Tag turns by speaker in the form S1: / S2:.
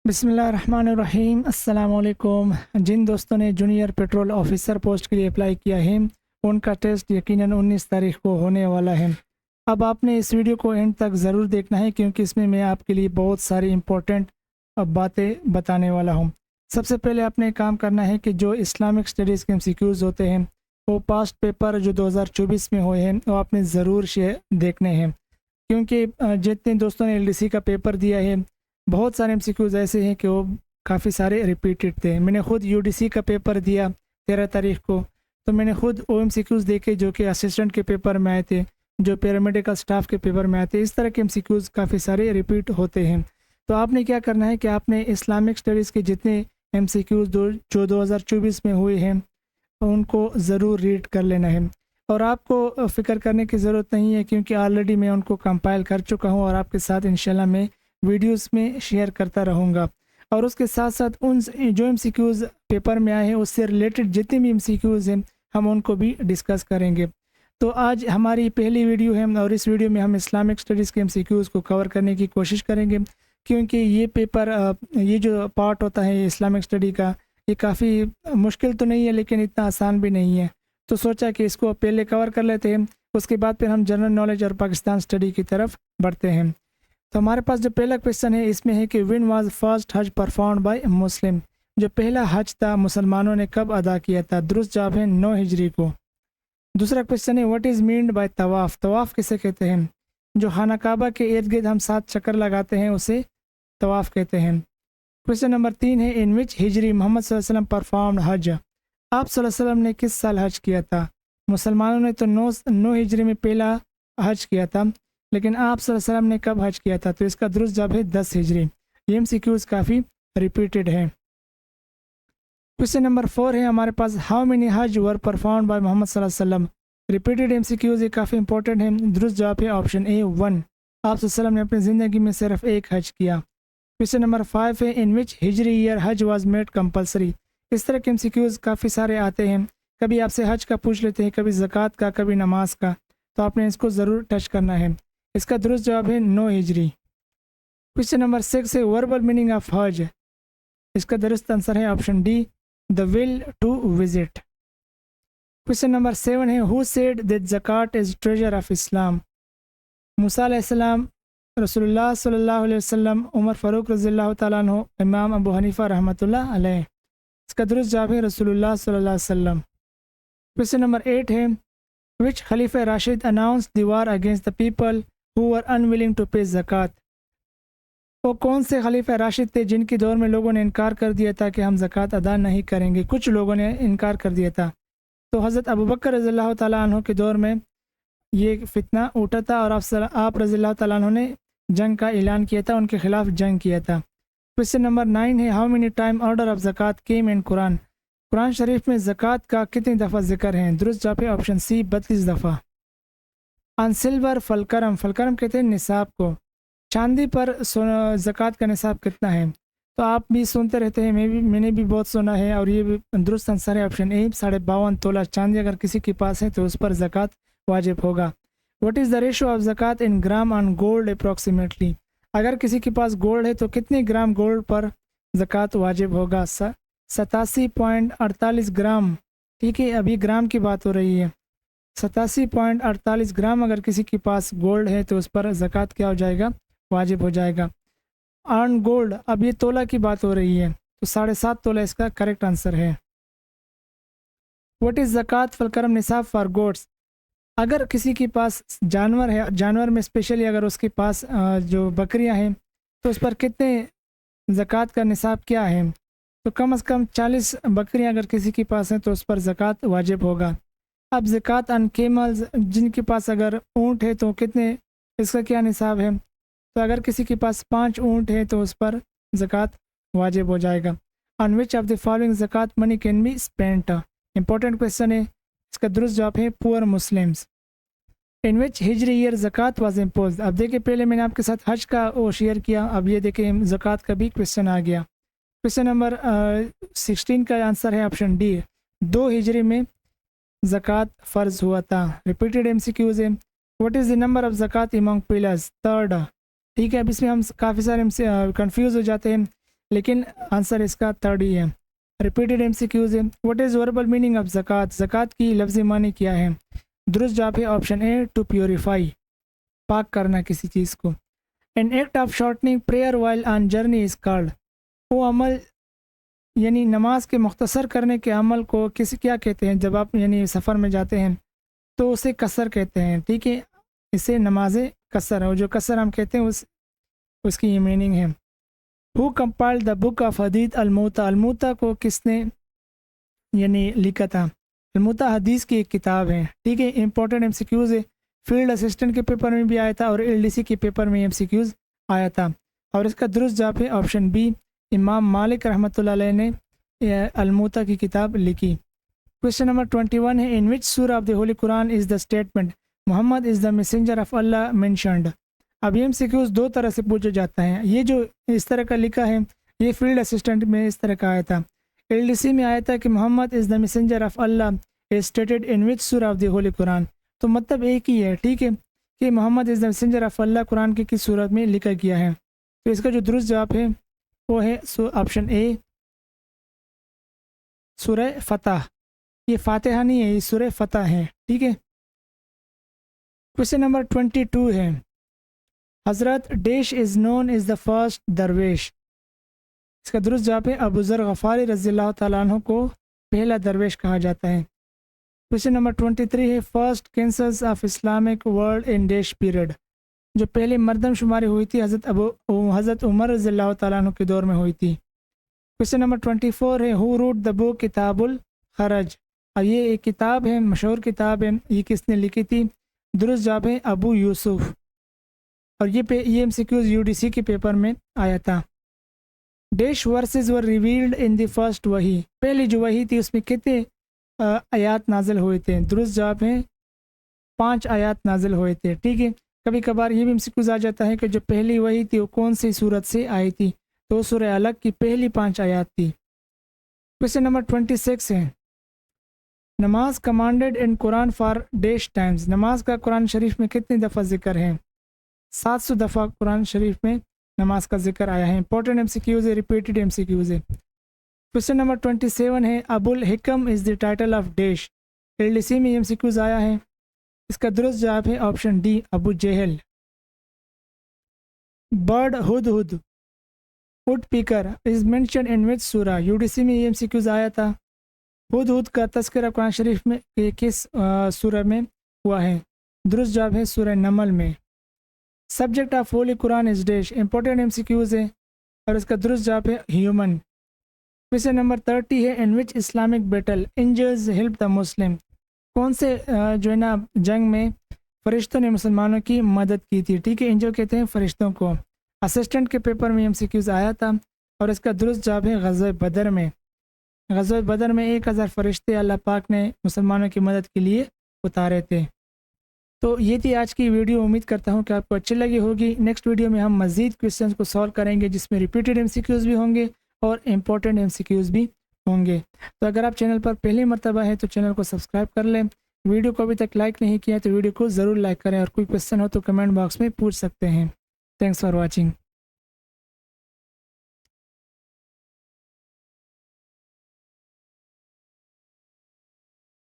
S1: बिस्मिल्लाहिर्रहमानिर्रहीम अस्सलाम वालेकुम। जिन दोस्तों ने जूनियर पेट्रोल ऑफिसर पोस्ट के लिए अप्लाई किया है उनका टेस्ट यकीनन 19 तारीख को होने वाला है। अब आपने इस वीडियो को एंड तक ज़रूर देखना है क्योंकि इसमें मैं आपके लिए बहुत सारी इम्पोर्टेंट बातें बताने वाला हूँ। सबसे पहले आपने काम करना है कि जो इस्लामिक स्टडीज़ के MCQs होते हैं वो पास्ट पेपर जो 2024 में हुए हैं वो आपने ज़रूर देखने हैं, क्योंकि जितने दोस्तों ने LDC का पेपर दिया है बहुत सारे MCQs ऐसे हैं कि वो काफ़ी सारे रिपीटेड थे। मैंने खुद UDC का पेपर दिया 13 तारीख को, तो मैंने खुद वो MCQs देखे जो कि असिस्टेंट के पेपर में आए थे, जो पैरामेडिकल स्टाफ के पेपर में आए थे। इस तरह के MCQs काफ़ी सारे रिपीट होते हैं। तो आपने क्या करना है कि आपने इस्लामिक स्टडीज़ के जितने MCQs जो 2024 में हुए हैं उनको ज़रूर रीड कर लेना है। और आपको फ़िक्र करने की ज़रूरत नहीं है क्योंकि ऑलरेडी मैं उनको कंपाइल कर चुका हूँ और आपके साथ इंशाल्लाह मैं वीडियोस में शेयर करता रहूँगा। और उसके साथ साथ उन जो MCQs पेपर में आए हैं उससे रिलेटेड जितने भी MCQs हैं हम उनको भी डिस्कस करेंगे। तो आज हमारी पहली वीडियो है और इस वीडियो में हम इस्लामिक स्टडीज़ के MCQs को कवर करने की कोशिश करेंगे, क्योंकि ये पेपर ये जो पार्ट होता है इस्लामिक स्टडी का ये काफ़ी मुश्किल तो नहीं है लेकिन इतना आसान भी नहीं है। तो सोचा कि इसको पहले कवर कर लेते हैं, उसके बाद फिर हम जनरल नॉलेज और पाकिस्तान स्टडी की तरफ बढ़ते हैं। तो हमारे पास जो पहला क्वेश्चन है इसमें है कि व्हेन वाज फर्स्ट हज परफॉर्म्ड बाय मुस्लिम, जो पहला हज था मुसलमानों ने कब अदा किया था? दुरुस्त जवाब है 9 हिजरी को। दूसरा क्वेश्चन है व्हाट इज़ मीन्ड बाय तवाफ़, तवाफ़ किसे कहते हैं? जो खाना काबा के इर्द गिर्द हम 7 चक्कर लगाते हैं उसे तवाफ़ कहते हैं। क्वेश्चन नंबर 3 है इन विच हिजरी मोहम्मद सल्लल्लाहु अलैहि वसल्लम परफॉर्म्ड हज, आप सल्लल्लाहु अलैहि वसल्लम ने किस साल हज किया था? मुसलमानों ने तो 9 हिजरी में पहला हज किया था, लेकिन आप सल्लल्लाहु अलैहि वसल्लम ने कब हज किया था? तो इसका दुरुस्त जवाब है 10 हिजरी। ये MCQs काफ़ी रिपीटेड है। क्वेश्चन नंबर 4 है हमारे पास हाउ मेनी हज वर परफॉर्म्ड बाय मोहम्मद सल्लल्लाहु अलैहि वसल्लम, रिपीटेड MCQs ये काफ़ी इंपॉर्टेंट है। दुरुस्त जवाब है ऑप्शन A 1, आप सल्लल्लाहु अलैहि वसल्लम ने अपनी ज़िंदगी में सिर्फ एक हज किया। क्वेश्चन नंबर 5 है इन विच हिजरी ईयर हज वाज मेड कंपलसरी, इस तरह के MCQs काफ़ी सारे आते हैं। कभी आपसे हज का पूछ लेते हैं, कभी ज़कात का, कभी नमाज का, तो आपने इसको ज़रूर टच करना है। इसका दुरुस्त जवाब है 9 हिजरी। क्वेश्चन नंबर 6 है वर्बल मीनिंग ऑफ हज, इसका दुरुस्त आंसर है option D the will to visit. Question number 7 है who said that zakat is treasure of Islam, Musa अलैहिस्सलाम, रसूलुल्लाह सल्लल्लाहु अलैहि वसल्लम, उमर फ़ारूक रज़ियल्लाहु तआला अन्हु, इमाम अबू हनीफा रहमतुल्लाह अलैह। इसका दुरुस्त जवाब है रसूलुल्लाह सल्लल्लाहु अलैहि वसल्लम। क्वेश्चन नंबर 8 है विच खलीफा राशिद announce the war against the people who were unwilling to pay zakat, वो कौन से खलीफा राशिद थे जिनके दौर में लोगों ने इनकार कर दिया था कि हम ज़कात अदा नहीं करेंगे? कुछ लोगों ने इनकार कर दिया था। तो हज़रत अबू बकर रज़ियल्लाहु तआला अन्हु के दौर में ये फितना उठा था और आप रज़ियल्लाहु तआला अन्हु ने जंग का ऐलान किया था, उनके खिलाफ जंग किया था। क्वेश्चन नंबर 9 है how many time order of zakat came इन कुरान, कुरान शरीफ में ज़कात का कितनी दफ़ा जिक्र है? दुरुस्त जवाब है ऑप्शन C 32 दफ़ा। ऑन सिल्वर फलकरम, फलकरम कहते हैं निसाब को। चांदी पर ज़कात का निसाब कितना है? तो आप भी सुनते रहते हैं, मैंने भी बहुत सुना है और ये भी दुरुस्त आंसर है ऑप्शन A 52.5 तोला चांदी अगर किसी के पास है तो उस पर ज़कात वाजिब होगा। What is the ratio of zakat in gram on gold approximately, अगर किसी के पास गोल्ड है तो कितने ग्राम गोल्ड पर ज़कात वाजिब होगा? 87.48 ग्राम। ठीक है, अभी ग्राम की बात हो रही है। 87.48 ग्राम अगर किसी के पास गोल्ड है तो उस पर ज़कात क्या हो जाएगा? वाजिब हो जाएगा। ऑन गोल्ड, अब ये तोला की बात हो रही है तो 7.5 तोला इसका करेक्ट आंसर है। व्हाट इज़ ज़कात फलकरम निसाब फॉर गोट्स, अगर किसी के पास जानवर है, जानवर में स्पेशली अगर उसके पास जो बकरियां हैं तो उस पर कितने ज़कात का निसाब क्या है? तो कम से कम 40 बकरियां अगर किसी के पास हैं तो उस पर ज़कात वाजिब होगा। अब ज़कात ऑन केमल्स, जिनके पास अगर ऊँट है तो कितने, इसका क्या निसाब है? तो अगर किसी के पास 5 ऊँट है तो उस पर ज़कात वाजिब हो जाएगा। On which of the following zakat money can be spent, important question है, इसका दुरुस्त जवाब है poor Muslims. In which Hijri year zakat was impose, अब देखिए पहले मैंने आपके साथ हज का वो शेयर किया, अब ये देखिए ज़कात का भी क्वेश्चन आ गया। क्वेश्चन नंबर 16 का आंसर है ऑप्शन D 2 हिजरी में ज़कात फ़र्ज हुआ था। रिपीटेड MCQs है what is the number of zakat among pillars, 3rd। ठीक है, अब इसमें हम काफ़ी सारे कंफ्यूज हो जाते हैं। लेकिन आंसर इसका थर्ड ही है। रिपीटेड MCQs है। What is verbal meaning of zakat, ज़कात की लफ्ज़ी मानी क्या है? दुरुस्त जवाब है ऑप्शन ए, टू प्योरीफाई, पाक करना किसी चीज़ को। An act of shortening prayer while on journey is called, वो अमल यानी नमाज के मुख्तसर करने के अमल को क्या कहते हैं? जब आप यानी सफ़र में जाते हैं तो उसे कसर कहते हैं, ठीक है, इसे नमाज कसर है, जो कसर हम कहते हैं उसकी ये मीनिंग है। Who compiled the book of हदीद अलमूता, अलमूता को किसने यानी लिखा था? अलमूता हदीस की एक किताब है, ठीक है। इंपॉर्टेंट MCQs है, फील्ड असिस्टेंट के पेपर में भी आया था और LDC के पेपर में MCQs आया था। और इसका दुरुस्त जवाब है ऑप्शन बी, इमाम मालिक रहमतुल्लाह अलैह ने अलमूता की किताब लिखी। क्वेश्चन नंबर 21 है, in which surah of the holy Quran is the statement Muhammad is the messenger of Allah mentioned? अब ये MCQs दो तरह से पूछा जाता है। ये जो इस तरह का लिखा है ये फील्ड असिस्टेंट में इस तरह का आया था। LDC में आया था कि Muhammad is the messenger of Allah is stated in which surah of the holy Quran, तो मतलब एक ही है, ठीक है, कि Muhammad is the messenger of Allah कुरान के किस सूरत में लिखा गया है। तो इसका जो दुरुस्त जवाब है वो है ऑप्शन ए, सूरह फतह। ये फातिहा नहीं है, ये सूरह फतह है, ठीक है। क्वेश्चन नंबर 22 है, हज़रत dash is known is the first दरवेश, इसका दुरुस्त जवाब है अबू ज़र गफ़ारी रज़ियल्लाहु तआला अन्हु को पहला दरवेश कहा जाता है। क्वेश्चन नंबर 23 है, first cancers of Islamic world in dash period, जो पहले मरदमशुमारी हुई थी हज़रत उमर रज़ियल्लाहु तआला अन्हु के दौर में हुई थी। क्वेश्चन नंबर 24 है, हु रोट द बुक किताबुल खरज, और ये एक किताब है, मशहूर किताब है, ये किसने लिखी थी? दुरुस्त जवाब है अबू यूसुफ। और ये MCQs UDC के पेपर में आया था। Dash versus were revealed in the first वही, पहली जो वही थी उसमें कितने आयात नाजिल हुए थे? दुरुस्त जवाब है 5 आयात नाजिल हुए थे, ठीक है। कभी कभार ये भी MCQs आ जाता है कि जो पहली वही थी वो कौन सी सूरत से आई थी, तो सूरह अलग की पहली 5 आयात थी। क्वेश्चन नंबर 26 है, नमाज commanded in Quran for dash times, नमाज का कुरान शरीफ में कितनी दफ़ा जिक्र है? 700 दफ़ा कुरान शरीफ में नमाज का जिक्र आया है। इंपॉर्टेंट MCQs है, रिपीटेड MCQs है। क्वेश्चन नंबर 27 है, Abul Hikam is the title of dash, LDC में MCQs आया है, इसका दुरुस्त जवाब है option D, Abu Jahl. Bird हुदहुद woodpecker is mention in which surah, UDC में ये MCQs आया था। हुदहुद का तस्करा कुरान शरीफ में किस सूरा में हुआ है? दुरुस्त जवाब है सूरह नमल में। Subject of Holi Quran is dash, important MCQs है और इसका दुरुस्त जवाब है ह्यूमन। क्वेश्चन नंबर 30 है, in which Islamic battle angels help the Muslim, कौन से जो है ना जंग में फरिश्तों ने मुसलमानों की मदद की थी, ठीक है। एंजल कहते हैं फरिश्तों को। असिस्टेंट के पेपर में MCQs आया था और इसका दुरुस्त जवाब है ग़ज़वा बदर में। ग़ज़वा बदर में 1000 फरिश्ते अल्लाह पाक ने मुसलमानों की मदद के लिए उतारे थे। तो ये थी आज की वीडियो, उम्मीद करता हूँ कि आपको अच्छी लगी होगी। नेक्स्ट वीडियो में हम मज़ीद क्वेश्चंस को सॉल्व करेंगे जिसमें रिपीटेड MCQs भी होंगे और इम्पोर्टेंट MCQs भी होंगे। तो अगर आप चैनल पर पहली मरतबा है तो चैनल को सब्सक्राइब कर लें। वीडियो को अभी तक लाइक नहीं किया तो वीडियो को ज़रूर लाइक करें और कोई क्वेश्चन हो तो कमेंट बॉक्स में पूछ सकते हैं। Thanks for watching.